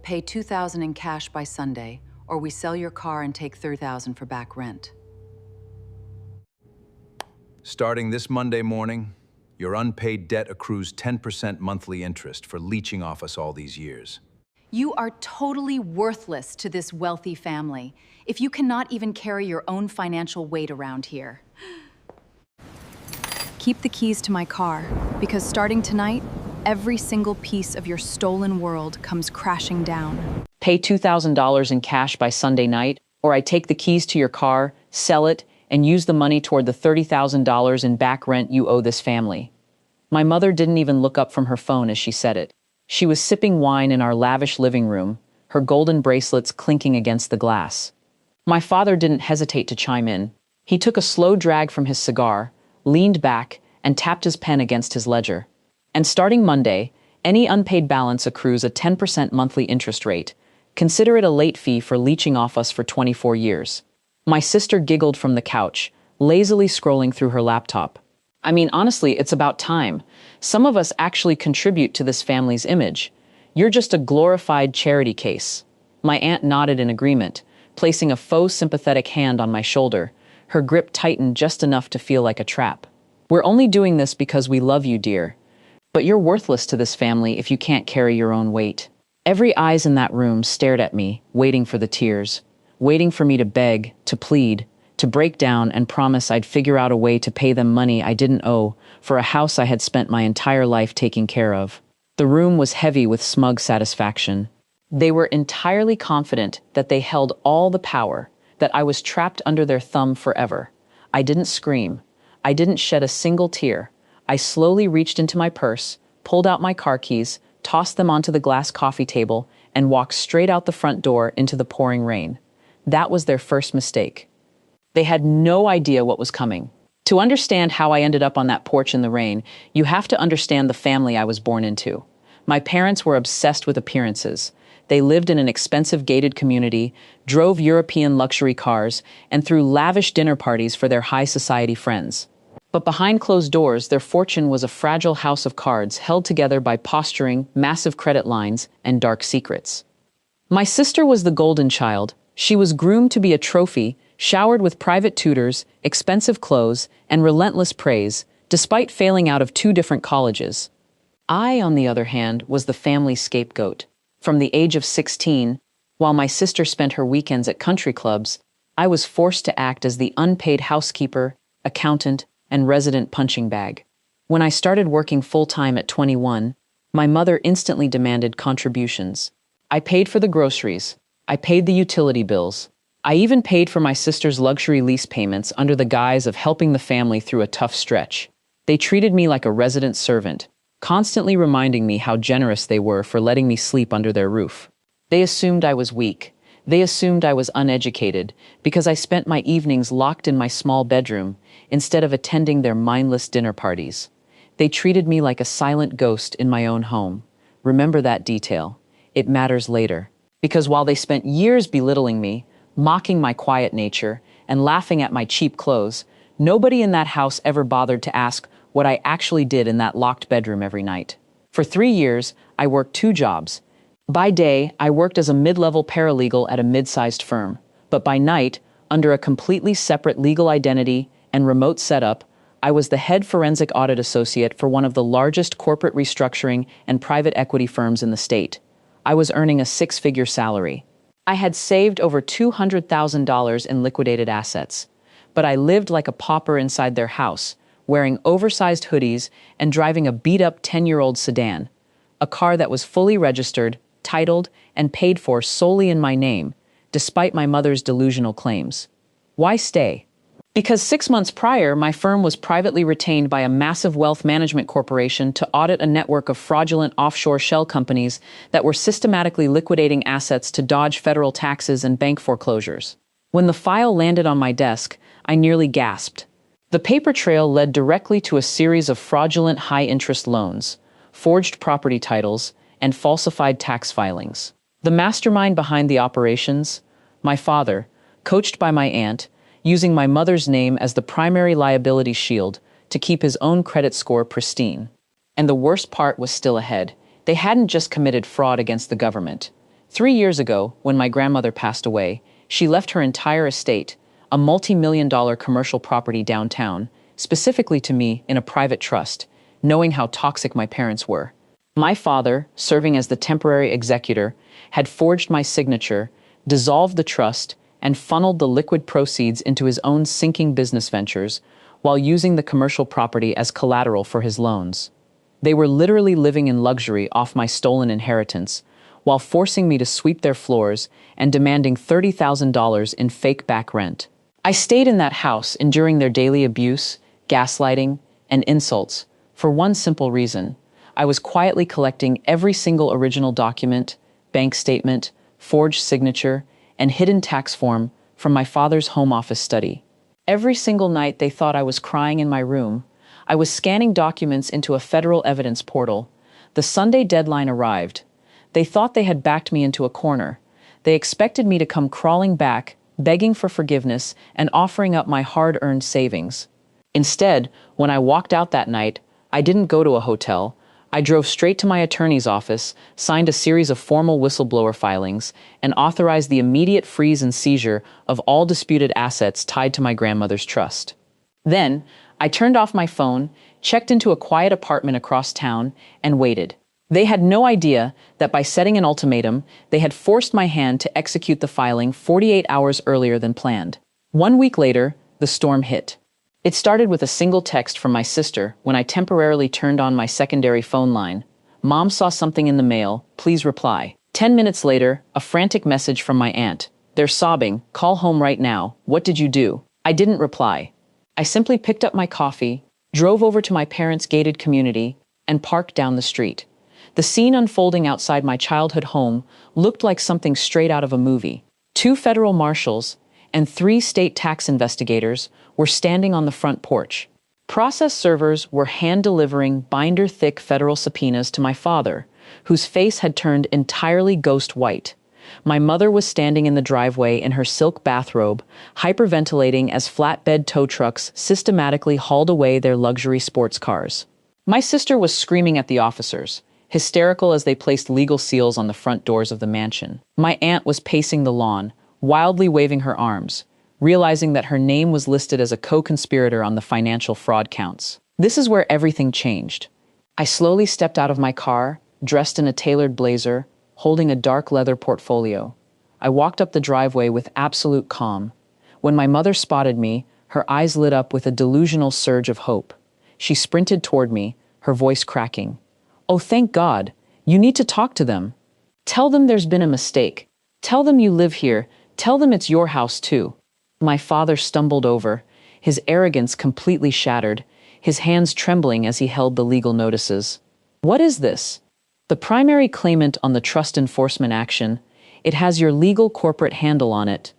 Pay $2,000 in cash by Sunday, or we sell your car and take $3,000 for back rent. Starting this Monday morning, your unpaid debt accrues 10% monthly interest for leeching off us all these years. You are totally worthless to this wealthy family if you cannot even carry your own financial weight around here. Keep the keys to my car, because starting tonight, every single piece of your stolen world comes crashing down. Pay $2,000 in cash by Sunday night, or I take the keys to your car, sell it, and use the money toward the $30,000 in back rent you owe this family. My mother didn't even look up from her phone as she said it. She was sipping wine in our lavish living room, her golden bracelets clinking against the glass. My father didn't hesitate to chime in. He took a slow drag from his cigar, leaned back, and tapped his pen against his ledger. And starting Monday, any unpaid balance accrues a 10% monthly interest rate. Consider it a late fee for leeching off us for 24 years. My sister giggled from the couch, lazily scrolling through her laptop. I mean, honestly, it's about time. Some of us actually contribute to this family's image. You're just a glorified charity case. My aunt nodded in agreement, placing a faux sympathetic hand on my shoulder. Her grip tightened just enough to feel like a trap. We're only doing this because we love you, dear. But you're worthless to this family if you can't carry your own weight. Every eyes in that room stared at me, waiting for the tears, waiting for me to beg, to plead, to break down and promise I'd figure out a way to pay them money I didn't owe for a house I had spent my entire life taking care of. The room was heavy with smug satisfaction. They were entirely confident that they held all the power, that I was trapped under their thumb forever. I didn't scream. I didn't shed a single tear. I slowly reached into my purse, pulled out my car keys, tossed them onto the glass coffee table, and walked straight out the front door into the pouring rain. That was their first mistake. They had no idea what was coming. To understand how I ended up on that porch in the rain, you have to understand the family I was born into. My parents were obsessed with appearances. They lived in an expensive gated community, drove European luxury cars, and threw lavish dinner parties for their high society friends. But behind closed doors, their fortune was a fragile house of cards held together by posturing, massive credit lines, and dark secrets. My sister was the golden child. She was groomed to be a trophy, showered with private tutors, expensive clothes, and relentless praise, despite failing out of 2 different colleges. I, on the other hand, was the family scapegoat. From the age of 16, while my sister spent her weekends at country clubs, I was forced to act as the unpaid housekeeper, accountant, and resident punching bag. When I started working full-time at 21, my mother instantly demanded contributions. I paid for the groceries. I paid the utility bills. I even paid for my sister's luxury lease payments under the guise of helping the family through a tough stretch. They treated me like a resident servant, constantly reminding me how generous they were for letting me sleep under their roof. They assumed I was weak. They assumed I was uneducated because I spent my evenings locked in my small bedroom instead of attending their mindless dinner parties. They treated me like a silent ghost in my own home. Remember that detail. It matters later. Because while they spent years belittling me, mocking my quiet nature, and laughing at my cheap clothes, nobody in that house ever bothered to ask what I actually did in that locked bedroom every night. For 3 years, I worked 2 jobs. By day, I worked as a mid-level paralegal at a mid-sized firm, but by night, under a completely separate legal identity and remote setup, I was the head forensic audit associate for one of the largest corporate restructuring and private equity firms in the state. I was earning a 6-figure salary. I had saved over $200,000 in liquidated assets, but I lived like a pauper inside their house, wearing oversized hoodies and driving a beat-up 10-year-old sedan, a car that was fully registered, titled, and paid for solely in my name, despite my mother's delusional claims. Why stay? Because 6 months prior, my firm was privately retained by a massive wealth management corporation to audit a network of fraudulent offshore shell companies that were systematically liquidating assets to dodge federal taxes and bank foreclosures. When the file landed on my desk, I nearly gasped. The paper trail led directly to a series of fraudulent high-interest loans, forged property titles, and falsified tax filings. The mastermind behind the operations, my father, coached by my aunt, using my mother's name as the primary liability shield to keep his own credit score pristine. And the worst part was still ahead. They hadn't just committed fraud against the government. 3 years ago, when my grandmother passed away, she left her entire estate, a multi-million-dollar commercial property downtown, specifically to me in a private trust, knowing how toxic my parents were. My father, serving as the temporary executor, had forged my signature, dissolved the trust, and funneled the liquid proceeds into his own sinking business ventures, while using the commercial property as collateral for his loans. They were literally living in luxury off my stolen inheritance, while forcing me to sweep their floors and demanding $30,000 in fake back rent. I stayed in that house, enduring their daily abuse, gaslighting, and insults, for one simple reason. I was quietly collecting every single original document, bank statement, forged signature, and hidden tax form from my father's home office study. Every single night they thought I was crying in my room. I was scanning documents into a federal evidence portal. The Sunday deadline arrived. They thought they had backed me into a corner. They expected me to come crawling back, begging for forgiveness and offering up my hard-earned savings. Instead, when I walked out that night, I didn't go to a hotel. I drove straight to my attorney's office, signed a series of formal whistleblower filings, and authorized the immediate freeze and seizure of all disputed assets tied to my grandmother's trust. Then, I turned off my phone, checked into a quiet apartment across town, and waited. They had no idea that by setting an ultimatum, they had forced my hand to execute the filing 48 hours earlier than planned. 1 week later, the storm hit. It started with a single text from my sister when I temporarily turned on my secondary phone line. "Mom saw something in the mail, please reply." 10 minutes later, a frantic message from my aunt. "They're sobbing, call home right now, what did you do?" I didn't reply. I simply picked up my coffee, drove over to my parents' gated community, and parked down the street. The scene unfolding outside my childhood home looked like something straight out of a movie. 2 federal marshals and 3 state tax investigators were standing on the front porch. Process servers were hand-delivering binder-thick federal subpoenas to my father, whose face had turned entirely ghost white. My mother was standing in the driveway in her silk bathrobe, hyperventilating as flatbed tow trucks systematically hauled away their luxury sports cars. My sister was screaming at the officers, hysterical as they placed legal seals on the front doors of the mansion. My aunt was pacing the lawn, wildly waving her arms, realizing that her name was listed as a co-conspirator on the financial fraud counts. This is where everything changed. I slowly stepped out of my car, dressed in a tailored blazer, holding a dark leather portfolio. I walked up the driveway with absolute calm. When my mother spotted me, her eyes lit up with a delusional surge of hope. She sprinted toward me, her voice cracking. "Oh, thank God. You need to talk to them. Tell them there's been a mistake. Tell them you live here. Tell them it's your house, too." My father stumbled over, his arrogance completely shattered, his hands trembling as he held the legal notices. "What is this?" "The primary claimant on the trust enforcement action. It has your legal corporate handle on it."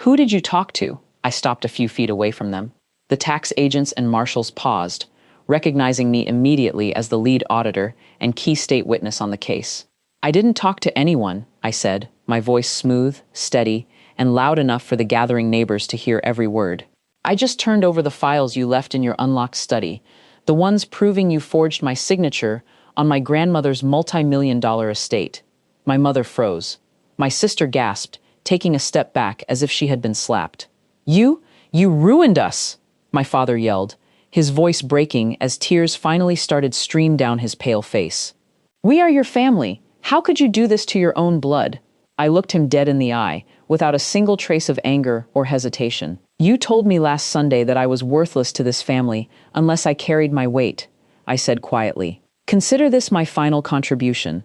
"Who did you talk to?" I stopped a few feet away from them. The tax agents and marshals paused, recognizing me immediately as the lead auditor and key state witness on the case. "I didn't talk to anyone," I said, my voice smooth, steady, and loud enough for the gathering neighbors to hear every word. "I just turned over the files you left in your unlocked study, the ones proving you forged my signature on my grandmother's multi-million-dollar estate." My mother froze. My sister gasped, taking a step back as if she had been slapped. You ruined us!" my father yelled, his voice breaking as tears finally started stream down his pale face. "We are your family. How could you do this to your own blood?" I looked him dead in the eye, without a single trace of anger or hesitation. "You told me last Sunday that I was worthless to this family unless I carried my weight," I said quietly. "Consider this my final contribution."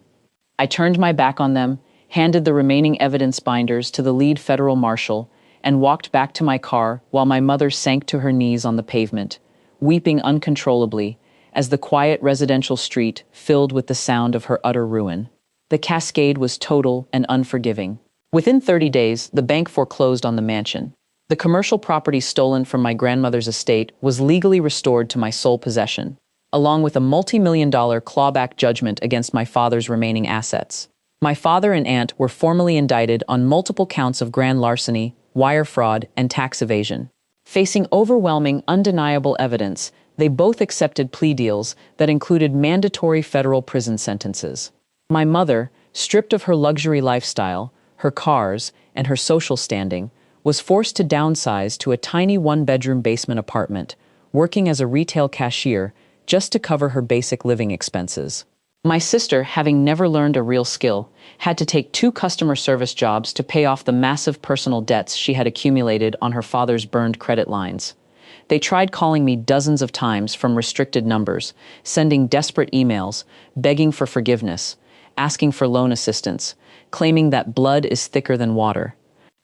I turned my back on them, handed the remaining evidence binders to the lead federal marshal, and walked back to my car while my mother sank to her knees on the pavement, weeping uncontrollably as the quiet residential street filled with the sound of her utter ruin. The cascade was total and unforgiving. Within 30 days, the bank foreclosed on the mansion. The commercial property stolen from my grandmother's estate was legally restored to my sole possession, along with a multi-million-dollar clawback judgment against my father's remaining assets. My father and aunt were formally indicted on multiple counts of grand larceny, wire fraud, and tax evasion. Facing overwhelming, undeniable evidence, they both accepted plea deals that included mandatory federal prison sentences. My mother, stripped of her luxury lifestyle, her cars, and her social standing, was forced to downsize to a tiny one-bedroom basement apartment, working as a retail cashier just to cover her basic living expenses. My sister, having never learned a real skill, had to take 2 customer service jobs to pay off the massive personal debts she had accumulated on her father's burned credit lines. They tried calling me dozens of times from restricted numbers, sending desperate emails, begging for forgiveness, asking for loan assistance, claiming that blood is thicker than water.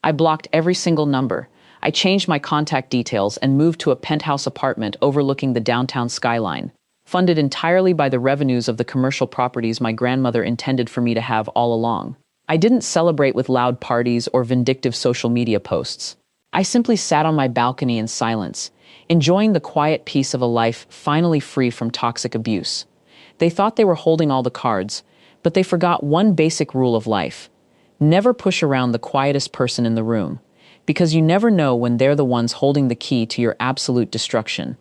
I blocked every single number. I changed my contact details and moved to a penthouse apartment overlooking the downtown skyline, funded entirely by the revenues of the commercial properties my grandmother intended for me to have all along. I didn't celebrate with loud parties or vindictive social media posts. I simply sat on my balcony in silence, enjoying the quiet peace of a life finally free from toxic abuse. They thought they were holding all the cards, but they forgot one basic rule of life. Never push around the quietest person in the room, because you never know when they're the ones holding the key to your absolute destruction.